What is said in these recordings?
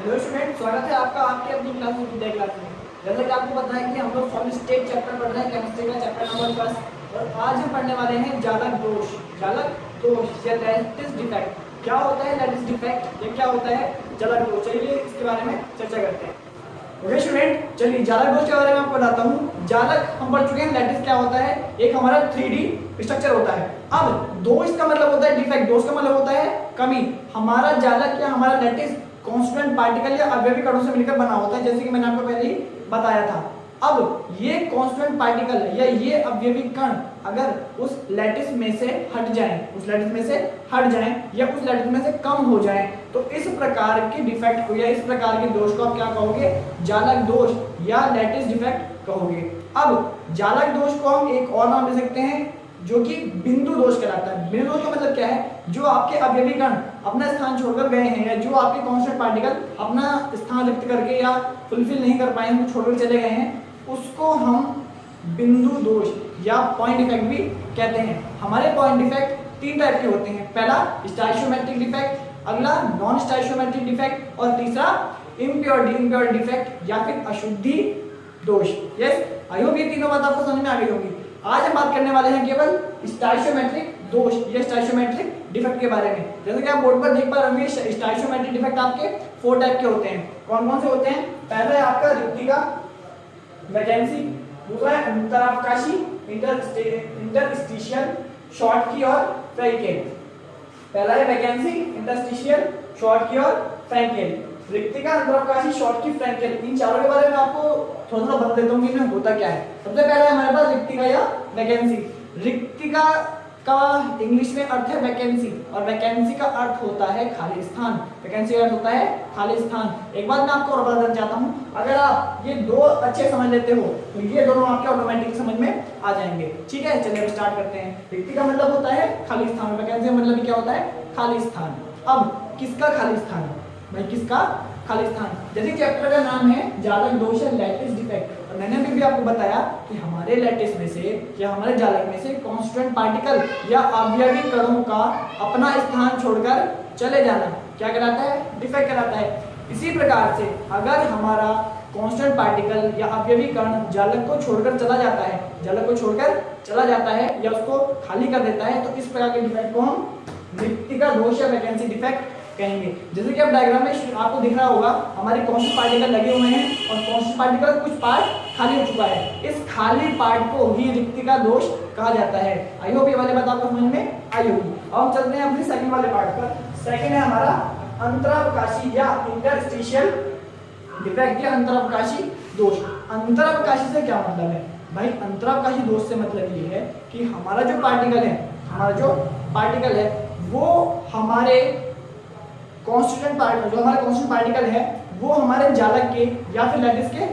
Hello student, स्वागत है आपका आपके अपनी क्लास विद्या क्लास में। जैसा कि आपको पता है कि हम लोग सॉलिड स्टेट चैप्टर पढ़ रहे हैं, केमिस्ट्री का चैप्टर नंबर 10। और आज हम पढ़ने वाले हैं जालक दोष। जालक दोष या लैटिस डिफेक्ट। क्या होता है लैटिस डिफेक्ट, ये क्या होता है जालक दोष, चलिए इसके बारे में चर्चा करते हैं। ओके स्टूडेंट, चलिए जालक दोष के बारे में आपको बताता हूँ। जालक हम पढ़ चुके हैं, लैटिस क्या होता है, एक हमारा 3D स्ट्रक्चर होता है। अब दोष का मतलब होता है डिफेक्ट, दोष का मतलब होता है कमी। हमारा जालक या हमारा लैटिस कांस्टेंट पार्टिकल या अवयवी कणों से मिलकर बना होता है, जैसे कि मैंने आपको पहले ही बताया था। अब ये कांस्टेंट पार्टिकल या ये अवयवी कण अगर उस लैटिस में से हट जाएं, उस लैटिस में से हट जाएं या उस लैटिस में से कम हो जाएं, तो इस प्रकार के डिफेक्ट को या इस प्रकार के दोष को आप क्या कहोगे, जालक दोष या लैटिस डिफेक्ट कहोगे। अब जालक दोष को हम एक और नाम दे सकते हैं जो कि बिंदु दोष कहलाता है। बिंदु दोष का मतलब क्या है, जो आपके अवयवी कण अपना स्थान छोड़कर गए हैं या जो आपके कांस्टेंट पार्टिकल अपना स्थान रिक्त करके या फुलफिल नहीं कर पाए हैं, छोड़कर चले गए हैं, उसको हम बिंदु दोष या पॉइंट डिफेक्ट भी कहते हैं। हमारे पॉइंट डिफेक्ट तीन टाइप के होते हैं, पहला स्टाइशियोमेट्रिक डिफेक्ट, अगला नॉन स्टाइशियोमेट्रिक डिफेक्ट और तीसरा इम्प्योर डिफेक्ट या फिर अशुद्धि दोष। यस, आई होप ये तीनों बात आपको समझ में आ गई होगी। आज हम बात करने वाले हैं केवल स्टाइशियोमेट्रिक दोष या स्टाइशियोमेट्रिक डिफेक्ट के बारे में। जैसे कि आप बोर्ड पर देख पा रहे होंगे, स्टाइशियोमेट्रिक डिफेक्ट आपके 4 टाइप के होते हैं। कौन कौन से होते हैं? पहला है आपका रिक्तिका, वैकेंसी, दूसरा है अंतरावकाशी, इंटरस्टिशियल, शॉर्ट की और फ्रैंकेल। पहला है वैकेंसी, इंटरस्टिशियल, शॉर्ट की और फ्रैंकेल। रिक्तिका, अंतरावकाशी, शॉर्ट की, फ्रैंकेल, इन चारों के बारे में आपको थोड़ा थोड़ा बता देता हूँ कि इनमें होता क्या है। सबसे पहले हमारे पास रिक्तिका या वैकेंसी। रिक्तिका का इंग्लिश में अर्थ है वैकेंसी और वैकेंसी का अर्थ होता है खाली स्थान। वैकेंसी का अर्थ होता है खाली स्थान। एक बात मैं आपको और बताना चाहता हूँ, अगर आप ये दो अच्छे समझ लेते हो तो ये दोनों आपके ऑटोमेटिक समझ में आ जाएंगे। ठीक है, चलिए स्टार्ट करते हैं। रिक्तिका मतलब होता है खाली स्थान, वैकेंसी का मतलब क्या होता है, खाली स्थान। अब किसका खाली स्थान भाई, किसका खाली स्थान? जैसे चैप्टर का नाम है जालक दोष या लैटिस डिफेक्ट, और मैंने भी आपको बताया कि हमारे लैटिस में से या हमारे जालक में से कांस्टेंट पार्टिकल या अवयवी कणों का अपना स्थान छोड़कर चले जाना क्या कहलाता है, डिफेक्ट कहलाता है। इसी प्रकार से अगर हमारा कांस्टेंट पार्टिकल या अवयवी कण जालक को छोड़कर चला जाता है, जालक को छोड़कर चला जाता है या उसको खाली कर देता है, तो इस प्रकार के डिफेक्ट को हम रिक्तिका दोष या वैकेंसी डिफेक्ट कहेंगे। जैसे कि आप डायग्राम में आपको दिख रहा होगा, हमारे कांस्टेंट पार्टिकल लगे हुए हैं और कांस्टेंट पार्टिकल कुछ पार्ट खाली हो चुका है। इस खाली पार्ट को ही रिक्तिका दोष कहा जाता है। आई होप ये वाली बात आपको समझ में आई होगी। अब हम चलते हैं अपने सेकंड वाले पार्ट पर। सेकंड है हमारा अंतरावकाशी या इंटरस्टिशियल डिफेक्ट या अंतरावकाशी दोष। अंतरावकाशी से क्या मतलब है भाई? अंतरावकाशी दोष से मतलब ये है कि हमारा जो पार्टिकल है वो हमारे कांस्टेंट पार्टिकल है वो हमारे जालक के या फिर लैटिस के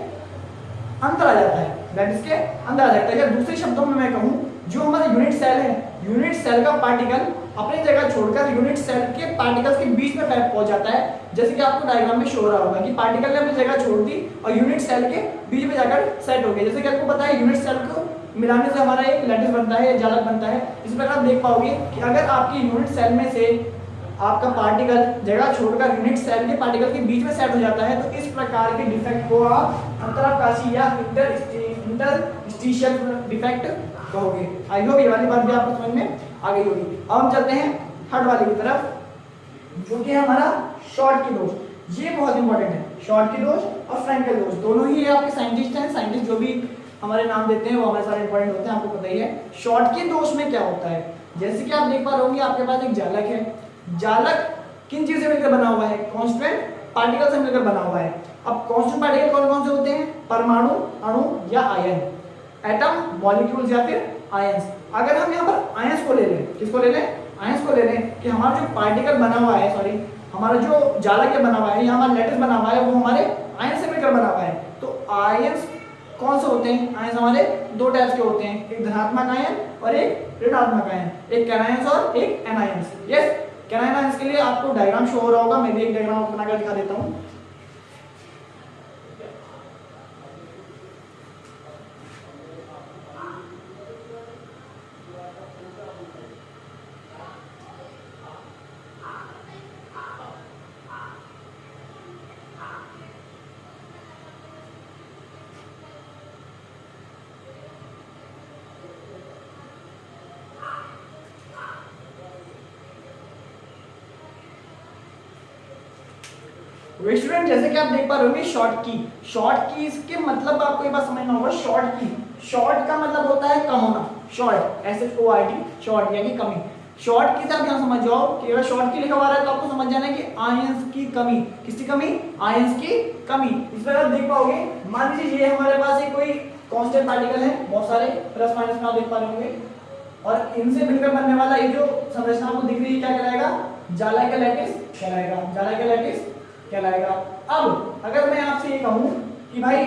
अंदर आ जाता है, लैटिस के अंदर आ जाता है। या दूसरे शब्दों में मैं कहूँ, जो हमारा यूनिट सेल है, यूनिट सेल का पार्टिकल अपनी जगह छोड़कर यूनिट सेल के पार्टिकल्स के बीच में पहुंच जाता है। जैसे कि आपको डायग्राम में शो हो रहा होगा कि पार्टिकल ने अपनी जगह छोड़ दी और यूनिट सेल के बीच में जाकर सेट हो गया। जैसे कि आपको पता है यूनिट सेल को मिलाने से हमारा एक लैटिस बनता है, जालक बनता है। इस प्रकार आप देख पाओगे कि अगर आपकी यूनिट सेल में से आपका पार्टिकल जगह छोड़कर यूनिट सेल के पार्टिकल के बीच में सेट हो जाता है, तो इस प्रकार के डिफेक्ट को आप अंतरावकाशी या इंटरस्टिशियल डिफेक्ट कहोगे। आई होप ये वाली बात भी आपको समझ में आ गई होगी। अब हम चलते हैं थर्ड वाले की तरफ, जो कि है हमारा शॉर्ट की दोष। ये बहुत इंपॉर्टेंट है, शॉर्ट की दोष और फ्रैंकेल दोष। दोनों ही आपके साइंटिस्ट हैं, साइंटिस्ट जो भी हमारे नाम देते हैं वो हमारे सारे इंपॉर्टेंट होते हैं, आपको पता ही है। शॉर्ट की दोष में क्या होता है, जैसे कि आप देख पा रहे होंगे, आपके पास एक जालक है। जालक किन चीज से मिलकर बना हुआ है? कांस्टेंट पार्टिकल से मिलकर बना हुआ है। अब कांस्टेंट पार्टिकल कौन कौन से होते हैं? परमाणु, अणु या आयन, एटम, मॉलिक्यूल्स या फिर आयंस। अगर हम यहाँ पर आयंस को ले लें, किसको ले लें? आयंस को ले लें कि हमारा जो पार्टिकल बना हुआ है, सॉरी हमारा जो जालक बना हुआ है या हमारा लैटिस बना हुआ है, वो हमारे आयंस से मिलकर बना हुआ है। तो आयंस कौन से होते हैं? आयंस हमारे दो टाइप्स के होते हैं, एक धनात्मक आयन और एक ऋणात्मक आयन, एक कैनायंस और एक एनायंस। यस, कैनायन आयंस के लिए आपको डायग्राम शो हो रहा होगा, मैं भी एक डायग्राम बनाकर दिखा देता हूँ। स्टूडेंट जैसे कि आप देख पा रहे होंगे शॉर्ट की इसके मतलब आपको ये बात समझना होगा। शॉर्ट का मतलब होता है कम होना, शॉर्ट SHORT शॉर्ट यानी कमी। शॉर्ट की आप यहाँ समझ जाओ कि अगर शॉर्ट की लिखा हुआ है तो आपको समझ जाना है कि आयंस की कमी। किसकी कमी? आयंस की कमी। इस पर आप देख पाओगे, मान लीजिए ये हमारे पास एक कोई कांस्टेंट पार्टिकल है, बहुत सारे प्लस माइनस में आप देख पा रहे होंगे, और इनसे मिलकर बनने वाला ये जो संरचना आपको दिख रही है क्या कहलाएगा? जाला का लैटिस कहलाएगा। जाला का लैटिस कहलाएगा। अब अगर मैं आपसे ये कहूं कि भाई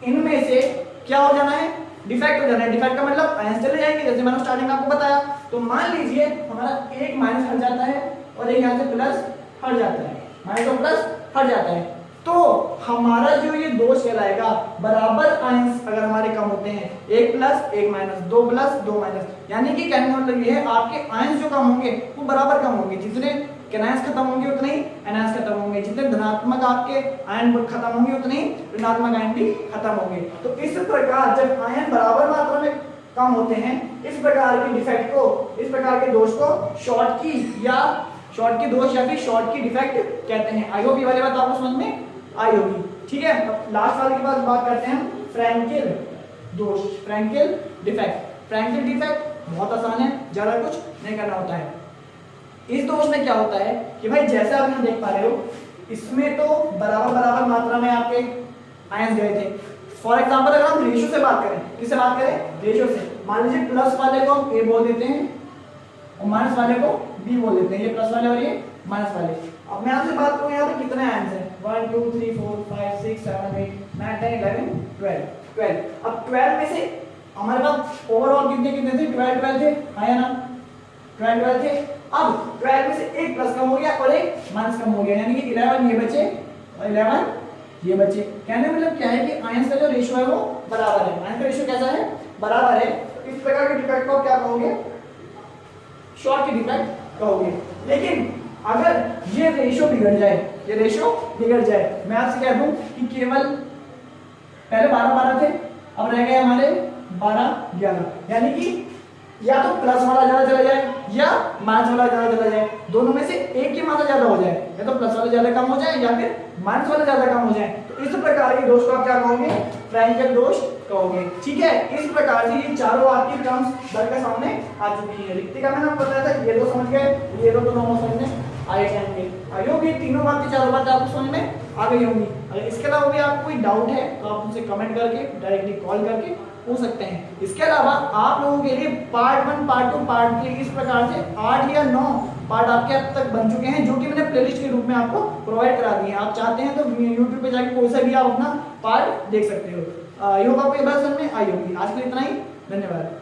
इनमें से क्या हो जाना है? डिफेक्ट हो जाना है। डिफेक्ट का मतलब आयंस चले जाएंगे, जैसे मैंने स्टार्टिंग में आपको बताया। तो मान लीजिए हमारा एक माइनस हट जाता है और एक यहाँ से प्लस हट जाता है, माइनस और प्लस हट जाता है, तो हमारा जो ये दोष कहलाएगा बराबर आयंस अगर हमारे कम होते हैं, एक प्लस एक माइनस, दो प्लस दो माइनस, यानी कि कहने का मतलब ये है आपके आयंस जो कम होंगे वो बराबर कम होंगे। जितने कैनायंस खत्म होंगे उतने ही एनायंस खत्म होंगे। जितने धनात्मक आपके आयन खत्म होंगे उतने ही ऋणात्मक आयन भी खत्म होंगे। तो इस प्रकार जब आयन बराबर मात्रा में कम होते हैं, इस प्रकार के डिफेक्ट को, इस प्रकार के दोष को शॉर्ट की दोष या फिर शॉर्ट की डिफेक्ट कहते हैं। आई होप ये वाली बात आपको समझ में आई होगी। ठीक है, अब लास्ट वाले के बाद बात करते हैं फ्रैंकेल दोष, फ्रैंकेल डिफेक्ट। फ्रैंकेल डिफेक्ट बहुत आसान है, ज्यादा कुछ नहीं करना होता है। इस दोष में क्या होता है कि भाई जैसे आप यहाँ देख पा रहे हो, इसमें तो बराबर मात्रा में आपके आयंस गए थे। फॉर एग्जांपल अगर हम रेशियो से बात करें, किससे बात करें? रेशियो से। मान लीजिए प्लस वाले को हम ए बोल देते हैं और माइनस वाले को बी बोल देते हैं, ये प्लस वाले और ये माइनस वाले। अब मैं आपसे बात करूं यहाँ पे कितने आयंस हैं? 1 2 3 4 5 6 7 8 9 10 11 12। अब 12 में से हमारे पास ओवरऑल कितने थे? 12 थे, है ना? 12 थे। अब 12 में से एक प्लस कम हो गया और एक माइनस कम हो गया, यानी कि 11 ये बचे और 11 ये बचे। कहने का मतलब क्या है कि आयंस का जो रेशियो है वो बराबर है। आयंस का रेशियो कैसा है? बराबर है। तो इस प्रकार के डिफेक्ट को क्या कहोगे? शॉर्ट की डिफेक्ट कहोगे। लेकिन अगर ये रेशियो बिगड़ जाए, मैं आपसे कह दूं कि केवल पहले 12 थे, अब रह गए हमारे 12 11, यानी कि या तो प्लस वाला ज्यादा चला जाए या माइनस वाला ज्यादा चला जाए, दोनों में से एक की मात्रा ज्यादा हो जाए, या तो प्लस वाला ज्यादा कम हो जाए या फिर माइनस वाला ज्यादा कम हो जाए। तो इस प्रकार के दोष को आप क्या कहोगे? फ्रैंकेल दोष कहोगे। ठीक है, इस प्रकार से ये चारों आपकी टर्म्स बन के सामने आ चुकी है। रिक्तिका मैंने आपको बताया था, ये दो समझ गए, ये दो दोनों समझ में आए जाएंगे। आई होप ये तीनों बातें, चारों बातें आपको समझ में आ गई होंगी। अगर इसके अलावा भी आपको कोई डाउट है तो आप उनसे कमेंट करके, डायरेक्टली कॉल करके पूछ सकते हैं। इसके अलावा आप लोगों के लिए पार्ट 1, पार्ट 2, पार्ट 3 इस प्रकार से 8 या 9 पार्ट आपके अब तक बन चुके हैं, जो कि मैंने प्लेलिस्ट के रूप में आपको प्रोवाइड करा दिए हैं। आप चाहते हैं तो YouTube पे जाके कोई सा भी आप अपना पार्ट देख सकते हो। आई होप आपको ये बात समझ में आई होगी। आज के लिए इतना ही, धन्यवाद।